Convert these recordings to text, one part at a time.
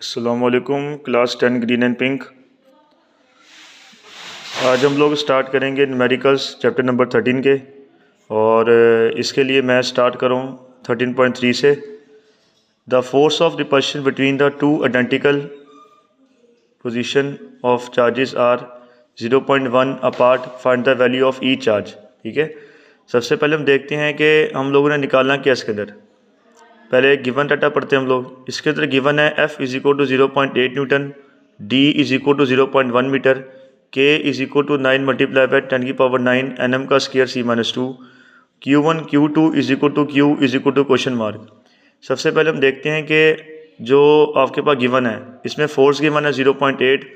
अस्सलामुअलैकुम class 10 green and pink. आज हम लोग स्टार्ट करेंगे न्यूमेरिकल्स चैप्टर नंबर 13 के, और इसके लिए मैं स्टार्ट कर रहा हूँ 13.3 से। The force of repulsion between the two identical position of charges are 0.1 apart, find the value of each charge. ठीक है, सबसे पहले हम देखते हैं कि हम लोगों ने निकालना क्या इसके अंदर। पहले गिवन डाटा पढ़ते हैं हम लोग। इसके अंदर गिवन है F is equal to 0.8 newton, D is equal to 0.1 metre, K is equal to 9 multiply by 10 की पावर 9 NM का square C-2, Q1 Q2 is equal to Q is equal to question mark. सबसे पहले हम देखते हैं कि जो आपके पास गिवन है इसमें फोर्स गिवन है 0.8,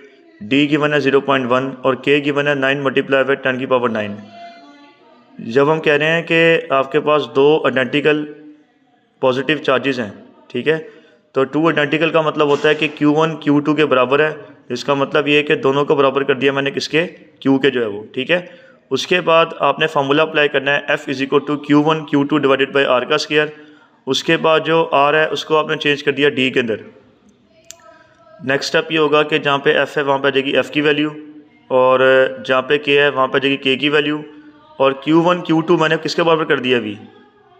D गिवन है 0.1 और K गिवन है 9 मल्टीप्लाई बाय 10 की पावर 9। जब हम कह रहे हैं कि आपके पास दो आइडेंटिकल पॉजिटिव चार्जेस हैं, ठीक है, तो टू आइडेंटिकल का मतलब होता है कि Q1 Q2 के बराबर है। इसका मतलब ये है कि दोनों को बराबर कर दिया मैंने किसके, Q के जो है वो। ठीक है, उसके बाद आपने फार्मूला अप्लाई करना है F is equal to Q1 Q2 divided by R का स्क्वायर। उसके बाद जो R है उसको आपने चेंज कर दिया D के अंदर। नेक्स्ट स्टेप ये होगा कि जहाँ पे F है वहाँ पे आ जाएगी F की वैल्यू, और जहाँ पे K है वहाँ पे आ जाएगी K की वैल्यू, और Q1 Q2 मैंने किसके बराबर कर दिया अभी,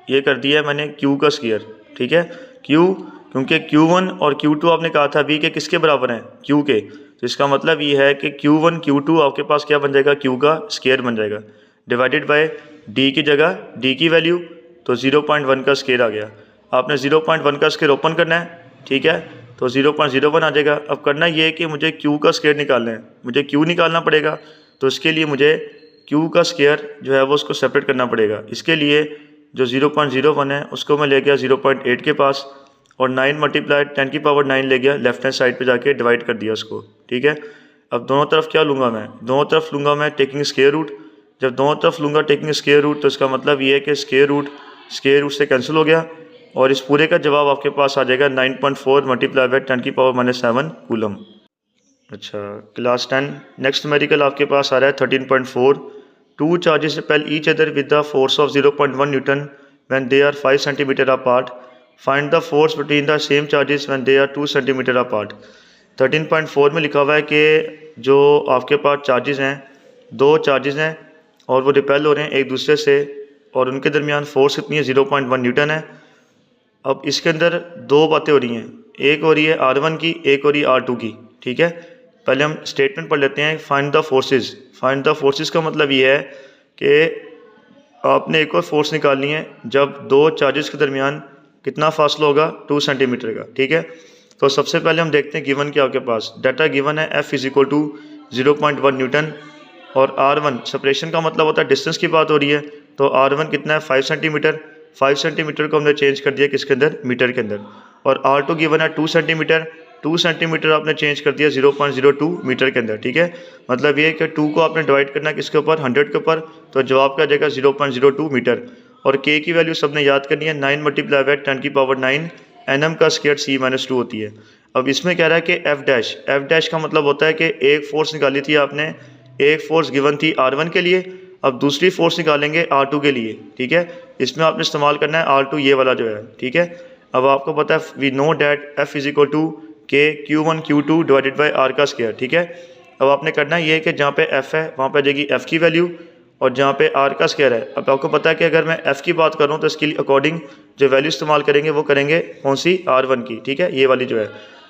ये कर दिया है मैंने Q का स्क्वायर। ठीक है, Q क्योंकि Q1 और Q2 आपने कहा था अभी कि किसके बराबर हैं, Q के, तो इसका मतलब ये है कि Q1 Q2 आपके पास क्या बन जाएगा, Q का स्क्वायर बन जाएगा, डिवाइडेड बाय D की जगह D की वैल्यू तो 0.1 का स्क्वायर आ गया। आपने 0.1 का स्क्वायर ओपन करना है, ठीक है, तो 0.01 आ जाएगा। अब करना ये है कि मुझे Q का स्क्वायर निकालना है, मुझे Q निकालना पड़ेगा, तो इसके लिए मुझे Q का स्क्वायर जो है वो उसको सेपरेट करना पड़ेगा। इसके लिए जो 0.01 है उसको मैं ले गया 0.8 के पास, और 9 मल्टीप्लाई 10 की पावर 9 ले गया लेफ्ट हैंड साइड पे जाके डिवाइड कर दिया उसको। ठीक है, अब दोनों तरफ क्या लूँगा मैं, दोनों तरफ लूँगा मैं टेकिंग स्क्वायर रूट। जब दोनों तरफ लूँगा टेकिंग स्क्वायर रूट तो इसका मतलब ये है कि स्क्वायर रूट से कैंसिल हो गया, और इस पूरे का जवाब आपके पास आ जाएगा 9.4 मल्टीप्लाई बाय 10 की पावर -7 कूलम। अच्छा, क्लास 10 नेक्स्ट न्यूमेरिकल आपके पास आ रहा है 13.4। Two charges repel each other with the force of 0.1 Newton when they are 5 cm apart. Find the force between the same charges when they are 2 cm apart. 13.4 में लिखा हुआ है कि जो आपके पास चार्जेस हैं, दो चार्जेस हैं और वो रिपेल हो रहे हैं एक दूसरे से, और उनके दरमियान फोर्स कितनी है, 0.1 न्यूटन है। अब इसके अंदर दो बातें हो रही हैं, एक हो रही है R1 की, एक हो रही है R2 की। ठीक है, पहले हम स्टेटमेंट पढ़ लेते हैं। Find the forces. Find the forces का मतलब ये है कि आपने एक और फोर्स निकालनी है जब दो चार्जेस के दरमियान कितना फासला होगा, 2 सेंटीमीटर का। ठीक है, तो सबसे पहले हम देखते हैं गिवन क्या आपके पास डाटा गिवन है F is equal to 0.1 newton, और R1 सेपरेशन का मतलब होता है डिस्टेंस की बात हो रही है, तो R1 कितना है 5 सेंटीमीटर। 5 सेंटीमीटर को हमने चेंज कर दिया किसके अंदर, मीटर के अंदर, और R2 गिवन है 2 सेंटीमीटर। 2 सेंटीमीटर आपने चेंज कर दिया 0.02 मीटर के अंदर। ठीक है, मतलब ये कि 2 को आपने डिवाइड करना है किसके ऊपर, 100 के ऊपर, तो जवाब क्या जाएगा 0.02 मीटर। और K की वैल्यू सबने याद करनी है, 9 मल्टीप्लाई बाय 10 की पावर 9 NM का स्क्वायर C-2 होती है। अब इसमें कह रहा है कि F डैश का मतलब होता है कि एक फोर्स निकाली थी आपने, एक फोर्स गिवन थी R1 के लिए, अब दूसरी फोर्स निकालेंगे R2 के लिए। ठीक है, इसमें आपने इस्तेमाल करना है R2 ये वाला जो है। ठीक है, अब आपको पता है we know that F is equal to K Q1 Q2 divided by R का स्क्वायर। ठीक है, अब आपने करना ये है कि जहाँ पे F है वहाँ पे आ जाएगी F की वैल्यू, और जहाँ पे R का स्क्वायर है, अब आपको पता है कि अगर मैं F की बात करूँ तो इसके अकॉर्डिंग जो वैल्यू इस्तेमाल करेंगे वो करेंगे कौन सी, R1 की। ठीक है, ये वाली जो है।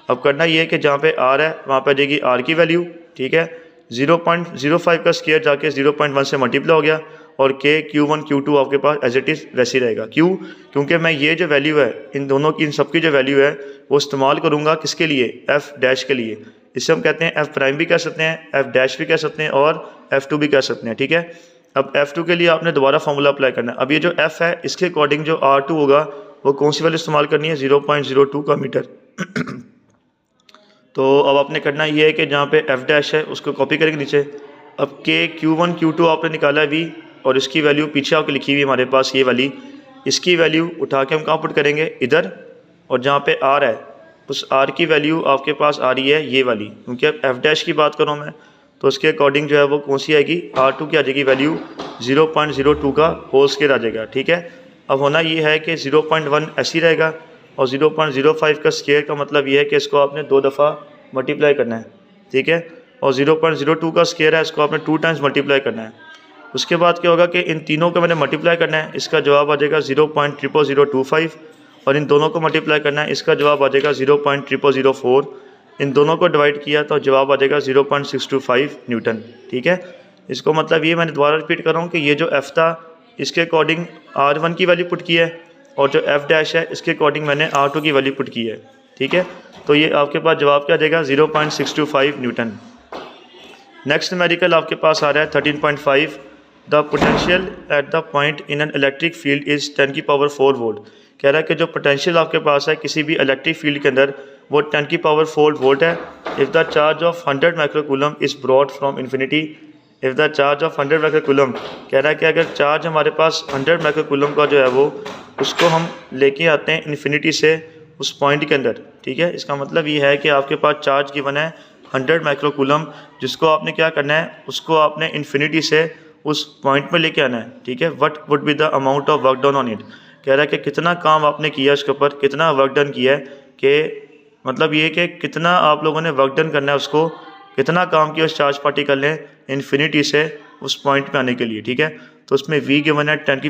अब करना ये है कि जहाँ पे R है वहाँ पे आ जाएगी R की वैल्यू। ठीक है, 0.05 का स्क्वायर जाके 0.1 से मल्टीप्लाई हो गया, और K Q1 Q2 आपके पास एज इट इज़ वैसे ही रहेगा। क्यों, क्योंकि मैं ये जो वैल्यू है इन दोनों की, इन सब की जो वैल्यू है वो इस्तेमाल करूँगा किसके लिए, F डैश के लिए। इससे हम कहते हैं F प्राइम भी कह सकते हैं, F डैश भी कह सकते हैं, और F2 भी कह सकते हैं। ठीक है, अब F2 के लिए आपने दोबारा फार्मूला अप्लाई करना है। अब ये जो F है इसके अकॉर्डिंग जो R2 होगा वो कौन सी वैल्यू इस्तेमाल करनी है, 0.02 का मीटर। तो अब आपने करना ये है कि जहाँ पे F डैश है उसको कॉपी करेंगे नीचे। अब K Q1 Q2 आपने निकाला है V, और इसकी वैल्यू पीछे आके लिखी हुई हमारे पास ये वाली, इसकी वैल्यू उठा के हम कहाँ पुट करेंगे, इधर, और जहाँ पे R है उस R की वैल्यू आपके पास आ रही है ये वाली, क्योंकि अब F डैश की बात करूँ मैं तो उसके अकॉर्डिंग जो है वो कौन सी आएगी, R2 की आ जाएगी वैल्यू 0.02 का होल स्क्वायर आ जाएगा। ठीक है, अब होना ये है कि 0.1 ऐसी रहेगा, और 0.05 का स्केयर का मतलब ये है कि इसको आपने 2 दफ़ा मल्टीप्लाई करना है, ठीक है। और 0.02 का स्केयर है, इसको आपने 2 टाइम्स मल्टीप्लाई करना है। उसके बाद क्या होगा कि इन तीनों को मैंने मल्टीप्लाई करना है, इसका जवाब आ जाएगा 0.0025, और इन दोनों को मल्टीप्लाई करना है, इसका जवाब आ जाएगा 0.0004। इन दोनों को डिवाइड किया तो जवाब आ जाएगा 0.625 न्यूटन, ठीक है। इसको मतलब ये मैंने दोबारा रिपीट कर रहा हूँ कि ये जो एफ़ था इसके अकॉर्डिंग R1 की वैल्यू पुट की है, और जो एफ डैश है इसके अकॉर्डिंग मैंने R2 की वैल्यू पुट की है, ठीक है। तो ये आपके पास जवाब क्या देगा 0.625 न्यूटन। नेक्स्ट न्यूमेरिकल आपके पास आ रहा है 13.5। The potential at the point in an electric field is 10⁴ volt. कह रहा है कि जो पोटेंशियल आपके पास है किसी भी इलेक्ट्रिक फील्ड के अंदर वो 10⁴ वोल्ट है। If the charge of 100 microcoulomb is brought from infinity. If the charge of 100 microcoulomb, कह रहा है कि अगर चार्ज हमारे पास 100 माइक्रोकूलम का जो है वो उसको हम लेके आते हैं इन्फिनिटी से उस पॉइंट के अंदर, ठीक है। इसका मतलब ये है कि आपके पास चार्ज गिवन है 100 माइक्रोकूलम, जिसको आपने क्या करना है, उसको आपने इन्फिनिटी से उस पॉइंट में लेके आना है, ठीक है। What would be the amount of work done on it. कह रहा है कि कितना काम आपने किया इसके ऊपर, कितना वर्क डन किया है, कि मतलब ये कि कितना आप लोगों ने वर्क डन करना है, उसको कितना काम किया उस चार्ज पार्टिकल ने इन्फिनिटी से उस पॉइंट पे आने के लिए, ठीक है। तो उसमें V गिवन है 10⁴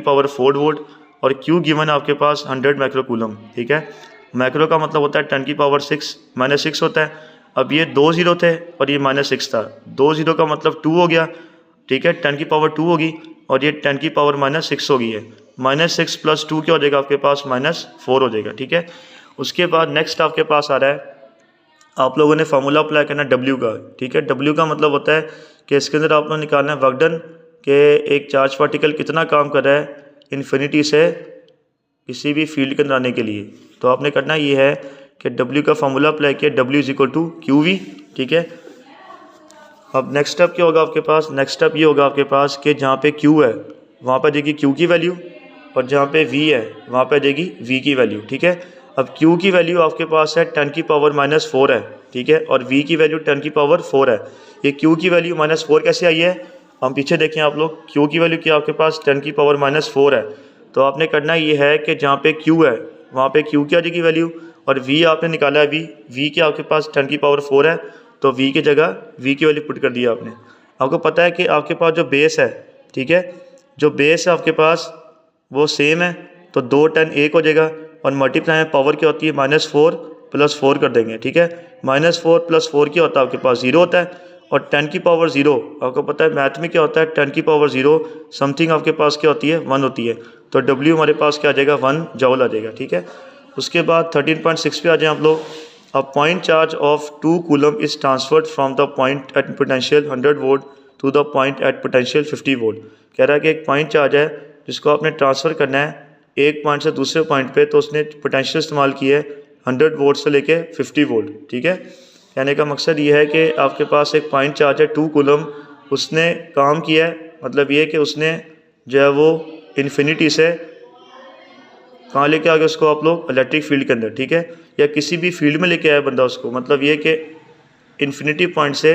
वोल्ट और Q गिवन है आपके पास 100 माइक्रोकूलम, ठीक है। माइक्रो का मतलब होता है 10⁻⁶ -6 होता है। अब ये 2 ज़ीरो थे और ये -6 था, 2 ज़ीरो का मतलब 2 हो गया, ठीक है। 10⁻² होगी और ये 10⁻⁻6 हो गई है। -6 + 2 क्या हो जाएगा आपके पास -4 हो जाएगा, ठीक है। उसके बाद नेक्स्ट आपके पास आ रहा है, आप लोगों ने फार्मूला अप्लाई करना है W का, ठीक है। W का मतलब होता है कि इसके अंदर आप लोग निकालना है वर्क डन, कि एक चार्ज पार्टिकल कितना काम कर रहा है इन्फिनिटी से किसी भी फील्ड के अंदर आने के लिए। तो आपने करना ये है कि W का फार्मूला अप्लाई किया, W = QV, ठीक है। अब नेक्स्ट स्टेप क्या होगा आपके पास, नेक्स्ट स्टेप ये होगा आपके पास कि जहाँ पे Q है वहाँ पर देगी Q की वैल्यू, और जहाँ पे V है वहाँ पर देगी V की वैल्यू, ठीक है। अब Q की वैल्यू आपके पास है 10⁻⁻4 है, ठीक है, और V की वैल्यू 10⁻4 है। ये Q की वैल्यू -4 कैसे आई है, हम पीछे देखें आप लोग, Q की वैल्यू क्या आपके पास 10⁻⁻4 है। तो आपने करना ये है कि जहाँ पे Q है वहाँ पे Q की आ जाएगी वैल्यू, और V आपने निकाला है V क्या आपके पास 10⁻4 है, तो V की जगह V की वैल्यू पुट कर दी आपने। आपको पता है कि आपके पास जो बेस है, ठीक है, जो बेस है आपके पास वो सेम है, तो 2 10 1 हो जाएगा, और मल्टीप्लाई में पावर क्या होती है -4 + 4 कर देंगे, ठीक है। -4 + 4 क्या होता है आपके पास 0 होता है, और 10⁻0 आपको पता है मैथ में क्या होता है 10⁻0 समथिंग आपके पास क्या होती है 1 होती है। तो W हमारे पास क्या आ जाएगा 1 जूल आ जाएगा, ठीक है। उसके बाद 13.6 पे आ जाए आप लोग। A point charge of 2 coulomb is transferred from the point at potential 100 volt to the point at potential 50 volt. कह रहा है कि एक पॉइंट चार्ज है जिसको आपने ट्रांसफ़र करना है एक पॉइंट से दूसरे पॉइंट पे, तो उसने पोटेंशियल इस्तेमाल की है 100 वोल्ट से लेके 50 वोल्ट, ठीक है। कहने का मकसद ये है कि आपके पास एक पॉइंट चार्ज है 2 कूलम, उसने काम किया है, मतलब ये कि उसने जो है वो इन्फिनिटी से कहाँ लेके आ गए उसको आप लोग इलेक्ट्रिक फील्ड के अंदर, ठीक है, या किसी भी फील्ड में लेके आया बंदा उसको, मतलब ये कि इन्फिनिटी पॉइंट से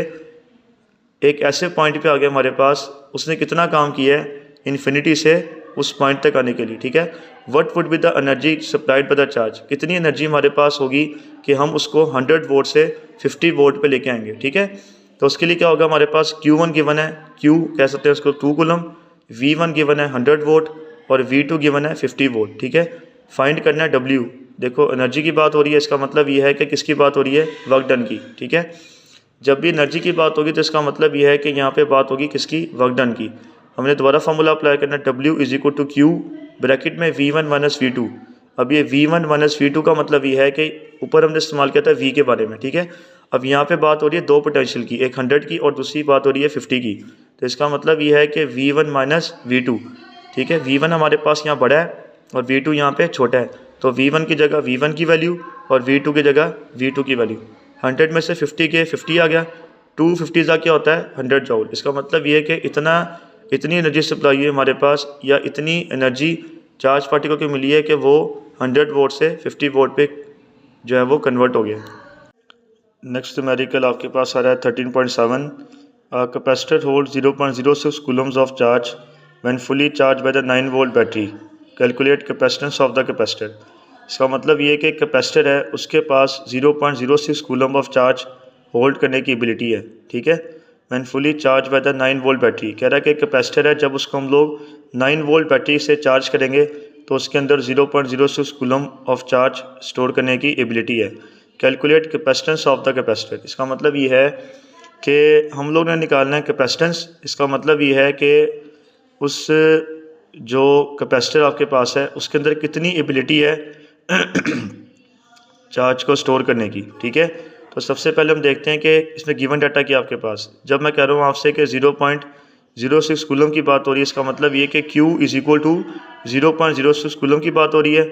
एक ऐसे पॉइंट पे आ गया हमारे पास, उसने कितना काम किया है इन्फिनिटी से उस पॉइंट तक आने के लिए, ठीक है। What would be the energy supplied by the charge, कितनी एनर्जी हमारे पास होगी कि हम उसको 100 वोल्ट से 50 वोल्ट पे लेके आएंगे, ठीक है। तो उसके लिए क्या होगा, हमारे पास Q1 गिवन है, Q कह सकते हैं उसको 2 कूलम, V1 गिवन है 100 वोल्ट और V2 गिवन है 50 वोल्ट, ठीक है। फाइंड करना है W। देखो एनर्जी की बात हो रही है, इसका मतलब ये है कि किसकी बात हो रही है, वर्क डन की, ठीक है। जब भी एनर्जी की बात होगी तो इसका मतलब ये है कि यहाँ पे बात होगी किसकी, वर्क डन की। हमने दोबारा फार्मूला अप्लाई करना है, W = Q ब्रैकेट में V1 - V2। अब ये V1 - V2 का मतलब ये है कि ऊपर हमने इस्तेमाल किया था V के बारे में, ठीक है। अब यहाँ पे बात हो रही है 2 पोटेंशियल की, एक 100 की और दूसरी बात हो रही है 50 की। तो इसका मतलब ये है कि V1 - V2, ठीक है। V1 हमारे पास यहाँ बड़ा है और V2 यहाँ पे छोटा है, तो V1 की जगह V1 की वैल्यू और V2 की जगह V2 की वैल्यू। 100 में से 50 के 50 आ गया, 250 का क्या होता है 100 जूल। इसका मतलब ये है कि इतनी एनर्जी सप्लाई है हमारे पास, या इतनी एनर्जी चार्ज पार्टिकल को मिली है कि वो 100 वोल्ट से 50 वोल्ट पे जो है वो कन्वर्ट हो गया। नेक्स्ट न्यूमेरिकल आपके पास आ रहा है 13.7। Capacitor hold 0.06 Coulomb's of charge when fully charge by the 9 volt battery. Calculate capacitance of the capacitor. इसका मतलब ये है कि कैपेसिटर है उसके पास 0.06 कूलम ऑफ चार्ज होल्ड करने की एबिलिटी है, ठीक है। When fully charge by the 9 volt battery, कह रहा है कि कैपेसिटर है, जब उसको हम लोग 9 वोल्ट बैटरी से चार्ज करेंगे तो उसके अंदर 0.06 कूलम ऑफ चार्ज स्टोर करने की एबिलिटी है। Calculate capacitance of the capacitor, इसका मतलब ये है कि हम लोग ने निकालना है कैपेसिटेंस। इसका मतलब ये है कि उस जो कैपेसिटर आपके पास है उसके अंदर कितनी एबिलिटी है चार्ज को स्टोर करने की, ठीक है। तो सबसे पहले हम देखते हैं कि इसमें गिवन डाटा क्या आपके पास। जब मैं कह रहा हूँ आपसे कि 0.06 कूलम की बात हो रही है, इसका मतलब ये कि Q is equal to 0.06 coulomb की बात हो रही है,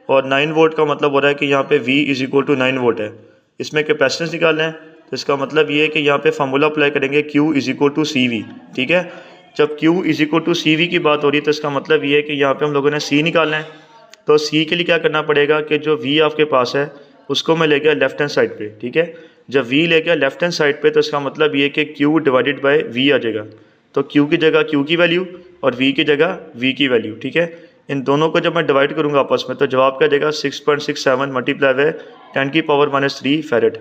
और 9 वोल्ट का मतलब हो रहा है कि यहाँ पे V is equal to 9 volt है। इसमें कैपेसिटेंस निकालना है, तो इसका मतलब ये है कि यहाँ पे फार्मूला अप्लाई करेंगे Q is equal to CV, ठीक है। जब Q is equal to CV की बात हो रही है तो इसका मतलब ये है कि यहाँ पे हम लोगों ने C निकालना है। तो C के लिए क्या करना पड़ेगा कि जो V आपके पास है उसको मैं ले गया लेफ्ट हैंड साइड पे, ठीक है। जब V ले गया लेफ्ट हैंड साइड पे तो इसका मतलब ये कि Q डिवाइडेड बाय V आ जाएगा। तो Q की जगह Q की वैल्यू और V की जगह V की वैल्यू, ठीक है। इन दोनों को जब मैं डिवाइड करूँगा आपस में तो जवाब क्या देगा 6.67 मल्टीप्लाई बाय 10⁻³ फैरेड,